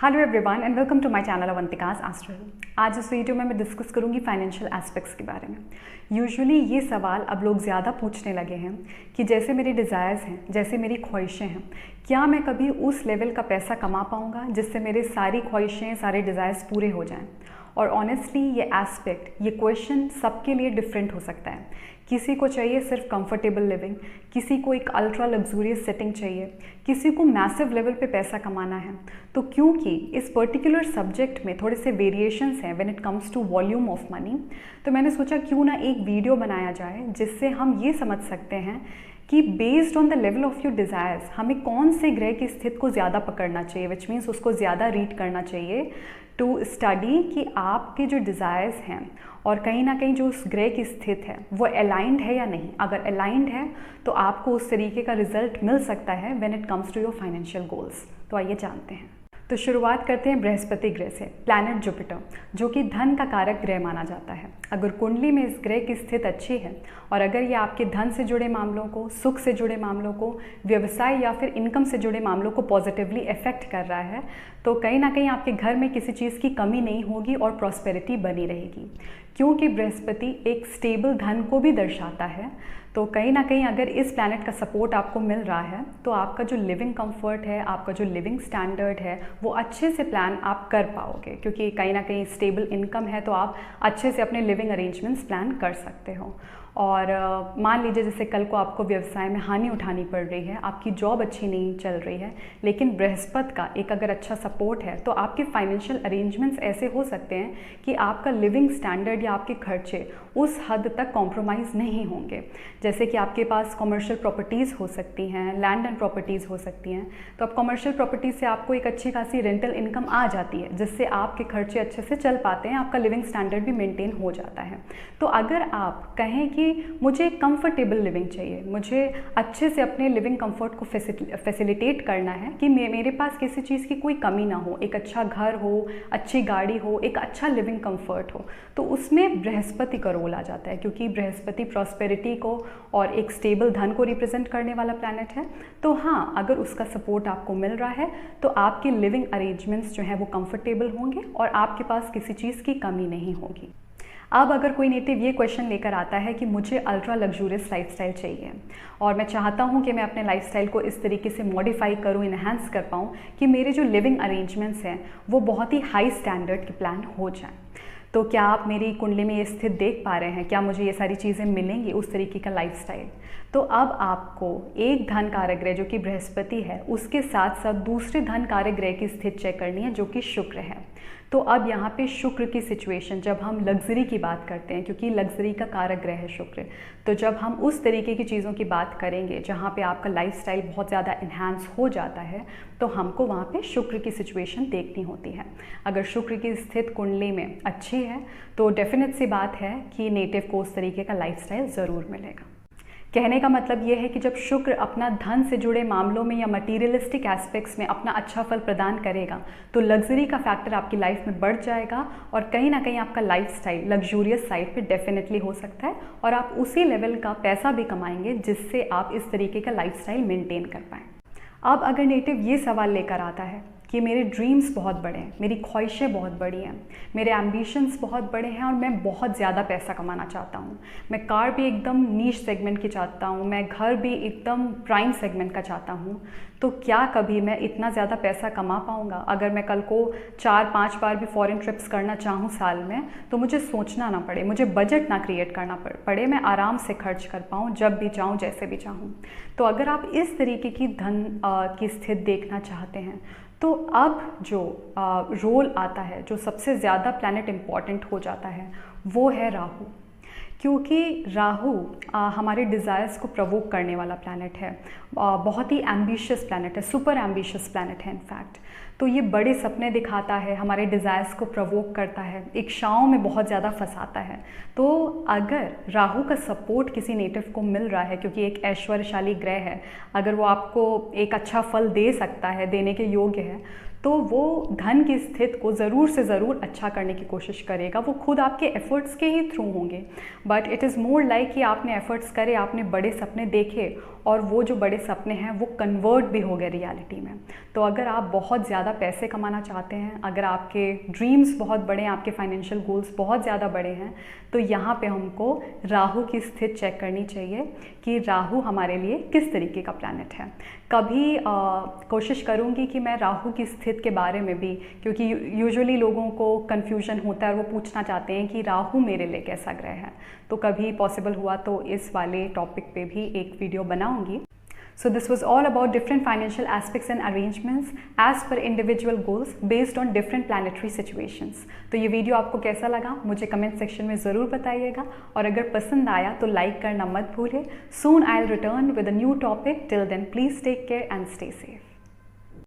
Hello everyone and welcome to my channel Avantika's astro. आज इस video में मैं डिस्कस करूंगी फाइनेंशियल एस्पेक्ट्स के बारे में। यूजुअली ये सवाल अब लोग ज़्यादा पूछने लगे हैं कि जैसे मेरे डिज़ायर्स हैं, जैसे मेरी ख्वाहिशें हैं, क्या मैं कभी उस लेवल का पैसा कमा पाऊँगा जिससे मेरे सारी ख्वाहिशें, सारे डिज़ायर्स पूरे हो जाएँ। और ऑनेस्टली ये एस्पेक्ट, ये क्वेश्चन सबके लिए डिफरेंट हो सकता है। किसी को चाहिए सिर्फ कंफर्टेबल लिविंग, किसी को एक अल्ट्रा लग्जूरियस सेटिंग चाहिए, किसी को मैसिव लेवल पे पैसा कमाना है। तो क्योंकि इस पर्टिकुलर सब्जेक्ट में थोड़े से वेरिएशंस हैं when it comes to volume of money, तो मैंने सोचा क्यों ना एक वीडियो बनाया जाए जिससे हम ये समझ सकते हैं कि based on the level of your desires हमें कौन से ग्रह की स्थिति को ज़्यादा पकड़ना चाहिए, विच मीन्स उसको ज़्यादा रीड करना चाहिए टू स्टडी कि आपके जो डिज़ायर्स हैं और कहीं ना कहीं जो उस ग्रह की स्थिति है वो अलाइंड है या नहीं। अगर अलाइंड है तो आपको उस तरीके का रिजल्ट मिल सकता है when it comes to your financial goals. तो आइए जानते हैं। तो शुरुआत करते हैं बृहस्पति ग्रह से, प्लैनेट जुपिटर, जो कि धन का कारक ग्रह माना जाता है। अगर कुंडली में इस ग्रह की स्थिति अच्छी है और अगर ये आपके धन से जुड़े मामलों को, सुख से जुड़े मामलों को, व्यवसाय या फिर इनकम से जुड़े मामलों को पॉजिटिवली इफेक्ट कर रहा है, तो कहीं ना कहीं आपके घर में किसी चीज़ की कमी नहीं होगी और प्रॉस्पेरिटी बनी रहेगी। क्योंकि बृहस्पति एक स्टेबल धन को भी दर्शाता है, तो कहीं ना कहीं अगर इस प्लैनेट का सपोर्ट आपको मिल रहा है तो आपका जो लिविंग कंफर्ट है, आपका जो लिविंग स्टैंडर्ड है, वो अच्छे से प्लान आप कर पाओगे। क्योंकि कहीं ना कहीं स्टेबल इनकम है तो आप अच्छे से अपने लिविंग अरेंजमेंट्स प्लान कर सकते हो। और मान लीजिए जैसे कल को आपको व्यवसाय में हानि उठानी पड़ रही है, आपकी जॉब अच्छी नहीं चल रही है, लेकिन बृहस्पति का एक अगर अच्छा सपोर्ट है तो आपके फाइनेंशियल अरेंजमेंट्स ऐसे हो सकते हैं कि आपका लिविंग स्टैंडर्ड या आपके खर्चे उस हद तक कॉम्प्रोमाइज़ नहीं होंगे। जैसे कि आपके पास कमर्शियल प्रॉपर्टीज़ हो सकती हैं, लैंड एंड प्रॉपर्टीज़ हो सकती हैं, तो अब कमर्शियल प्रॉपर्टीज़ से आपको एक अच्छी खासी रेंटल इनकम आ जाती है जिससे आपके खर्चे अच्छे से चल पाते हैं, आपका लिविंग स्टैंडर्ड भी मेंटेन हो जाता है। तो अगर आप कहें कि मुझे कंफर्टेबल लिविंग चाहिए, मुझे अच्छे से अपने लिविंग कंफर्ट को फैसिलिटेट करना है कि मेरे पास किसी चीज़ की कोई कमी ना हो, एक अच्छा घर हो, अच्छी गाड़ी हो, एक अच्छा लिविंग कंफर्ट हो, तो उसमें बृहस्पति का रोल आ जाता है। क्योंकि बृहस्पति प्रॉस्पेरिटी को और एक स्टेबल धन को रिप्रेजेंट करने वाला प्लैनेट है। तो हाँ, अगर उसका सपोर्ट आपको मिल रहा है तो आपके लिविंग अरेंजमेंट्स जो हैं वो कंफर्टेबल होंगे और आपके पास किसी चीज़ की कमी नहीं होगी। अब अगर कोई नेटिव ये क्वेश्चन लेकर आता है कि मुझे अल्ट्रा लग्जूरियस लाइफस्टाइल चाहिए और मैं चाहता हूँ कि मैं अपने लाइफस्टाइल को इस तरीके से मॉडिफाई करूँ, इन्हांस कर पाऊँ कि मेरे जो लिविंग अरेंजमेंट्स हैं वो बहुत ही हाई स्टैंडर्ड के प्लान हो जाएं, तो क्या आप मेरी कुंडली में ये स्थिति देख पा रहे हैं? क्या मुझे ये सारी चीज़ें मिलेंगी, उस तरीके का लाइफस्टाइल? तो अब आपको एक धन कारक ग्रह जो कि बृहस्पति है, उसके साथ साथ दूसरे धन कारक ग्रह की स्थिति चेक करनी है जो कि शुक्र है। तो अब यहाँ पे शुक्र की सिचुएशन, जब हम लग्जरी की बात करते हैं, क्योंकि लग्जरी का कारक ग्रह है शुक्र, तो जब हम उस तरीके की चीज़ों की बात करेंगे जहाँ पे आपका लाइफस्टाइल बहुत ज़्यादा इन्हांस हो जाता है, तो हमको वहाँ पे शुक्र की सिचुएशन देखनी होती है। अगर शुक्र की स्थिति कुंडली में अच्छी है तो डेफिनेट सी बात है कि नेटिव को उस तरीके का लाइफस्टाइल ज़रूर मिलेगा। कहने का मतलब ये है कि जब शुक्र अपना धन से जुड़े मामलों में या मटीरियलिस्टिक एस्पेक्ट्स में अपना अच्छा फल प्रदान करेगा तो लग्जरी का फैक्टर आपकी लाइफ में बढ़ जाएगा और कहीं ना कहीं आपका लाइफस्टाइल लग्जूरियस साइड पे डेफिनेटली हो सकता है और आप उसी लेवल का पैसा भी कमाएंगे जिससे आप इस तरीके का लाइफस्टाइल मेंटेन कर पाएँ। अब अगर नेटिव ये सवाल लेकर आता है कि मेरे ड्रीम्स बहुत बड़े हैं, मेरी ख्वाहिशें बहुत बड़ी हैं, मेरे एम्बिशंस बहुत बड़े हैं और मैं बहुत ज़्यादा पैसा कमाना चाहता हूँ, मैं कार भी एकदम नीश सेगमेंट की चाहता हूँ, मैं घर भी एकदम प्राइम सेगमेंट का चाहता हूँ, तो क्या कभी मैं इतना ज़्यादा पैसा कमा पाऊँगा? अगर मैं कल को 4-5 बार भी फॉरेन ट्रिप्स करना चाहूँ साल में, तो मुझे सोचना ना पड़े, मुझे बजट ना क्रिएट करना पड़े, मैं आराम से खर्च कर पाऊँ जब भी चाहूँ, जैसे भी चाहूँ। तो अगर आप इस तरीके की धन की स्थिति देखना चाहते हैं तो अब जो रोल आता है, जो सबसे ज़्यादा प्लैनेट इम्पॉर्टेंट हो जाता है, वो है राहु। क्योंकि राहु हमारे डिज़ायर्स को प्रवोक करने वाला प्लैनेट है, बहुत ही एम्बिशियस प्लैनेट है, सुपर एम्बिशियस प्लैनेट है इनफैक्ट। तो ये बड़े सपने दिखाता है, हमारे डिज़ायर्स को प्रवोक करता है, इच्छाओं में बहुत ज़्यादा फंसाता है। तो अगर राहु का सपोर्ट किसी नेटिव को मिल रहा है, क्योंकि एक ऐश्वर्यशाली ग्रह है, अगर वो आपको एक अच्छा फल दे सकता है, देने के योग्य है, तो वो धन की स्थिति को ज़रूर से ज़रूर अच्छा करने की कोशिश करेगा। वो खुद आपके एफर्ट्स के ही थ्रू होंगे, but it is more like कि आपने एफर्ट्स करे, आपने बड़े सपने देखे और वो जो बड़े सपने हैं वो कन्वर्ट भी हो गए रियलिटी में। तो अगर आप बहुत ज़्यादा पैसे कमाना चाहते हैं, अगर आपके ड्रीम्स बहुत बड़े हैं, आपके फाइनेंशियल गोल्स बहुत ज़्यादा बड़े हैं, तो यहाँ पे हमको राहु की स्थिति चेक करनी चाहिए कि राहु हमारे लिए किस तरीके का प्लैनेट है। कभी कोशिश करूँगी कि मैं राहु की स्थिति के बारे में भी, क्योंकि यूजुअली लोगों को कन्फ्यूजन होता है और वो पूछना चाहते हैं कि राहु मेरे लिए कैसा ग्रह है, तो कभी पॉसिबल हुआ तो इस वाले टॉपिक पे भी एक वीडियो बनाऊँगी। So this was all about different financial aspects and arrangements as per individual goals based on different planetary situations. तो ये वीडियो आपको कैसा लगा मुझे कमेंट सेक्शन में ज़रूर बताइएगा, और अगर पसंद आया तो लाइक करना मत भूलिए। Soon I'll return with a new topic. Till then, please take care and stay safe.